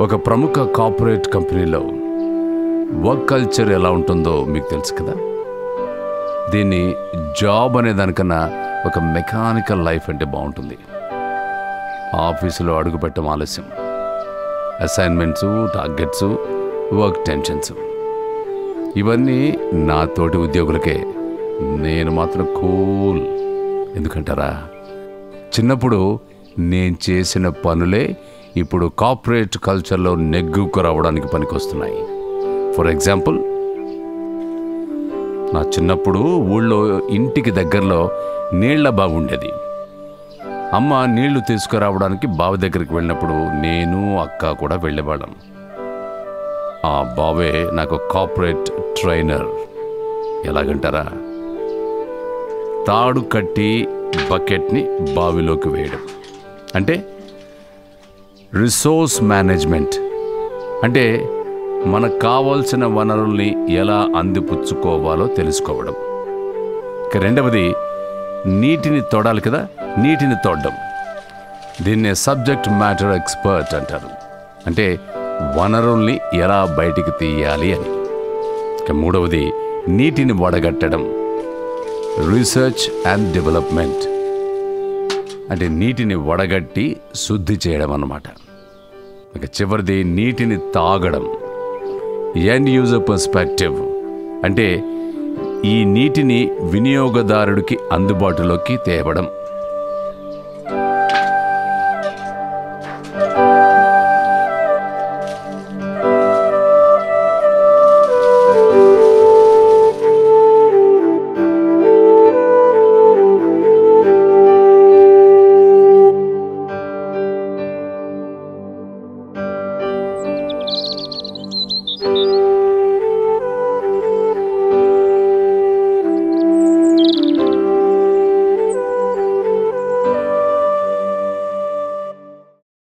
ఒక ప్రముఖ కార్పొరేట్ కంపెనీలో వర్క్ కల్చర్ ఎలా ఉంటుందో మీకు తెలుసు కదా. దీన్ని జాబ్ అనే దానికన్నా ఒక మెకానికల్ లైఫ్ అంటే బాగుంటుంది. ఆఫీసులో అడుగుపెట్టడం ఆలస్యం, అసైన్మెంట్స్, టార్గెట్స్, వర్క్ టెన్షన్స్, ఇవన్నీ నా తోటి ఉద్యోగులకే. నేను మాత్రం కూల్. ఎందుకంటారా, చిన్నప్పుడు నేను చేసిన పనులే ఇప్పుడు కార్పొరేట్ కల్చర్లో నెగ్గుకు రావడానికి పనికొస్తున్నాయి. ఫర్ ఎగ్జాంపుల్, నా చిన్నప్పుడు ఊళ్ళో ఇంటికి దగ్గరలో నీళ్ల బావి ఉండేది. అమ్మ నీళ్లు తీసుకురావడానికి బావి దగ్గరికి వెళ్ళినప్పుడు నేను అక్క కూడా వెళ్ళేవాళ్ళం. ఆ బావే నాకు కార్పొరేట్ ట్రైనర్. ఎలాగంటారా, తాడు కట్టి బకెట్ని బావిలోకి వేయడం అంటే రిసోర్స్ మేనేజ్మెంట్. అంటే మనకు కావాల్సిన వనరుల్ని ఎలా అందిపుచ్చుకోవాలో తెలుసుకోవడం. ఇక రెండవది, నీటిని తోడాలి కదా, నీటిని తోడడం. దీన్నే సబ్జెక్ట్ మ్యాటర్ ఎక్స్పర్ట్ అంటారు. అంటే వనరుల్ని ఎలా బయటికి తీయాలి అని. ఇక మూడవది, నీటిని వడగట్టడం, రీసెర్చ్ అండ్ డెవలప్మెంట్. అంటే నీటిని వడగట్టి శుద్ధి చేయడం అన్నమాట. ఇక చివరిది, నీటిని తాగడం, ఎండ్ యూజర్ పర్స్పెక్టివ్. అంటే ఈ నీటిని వినియోగదారుడికి అందుబాటులోకి తేవడం.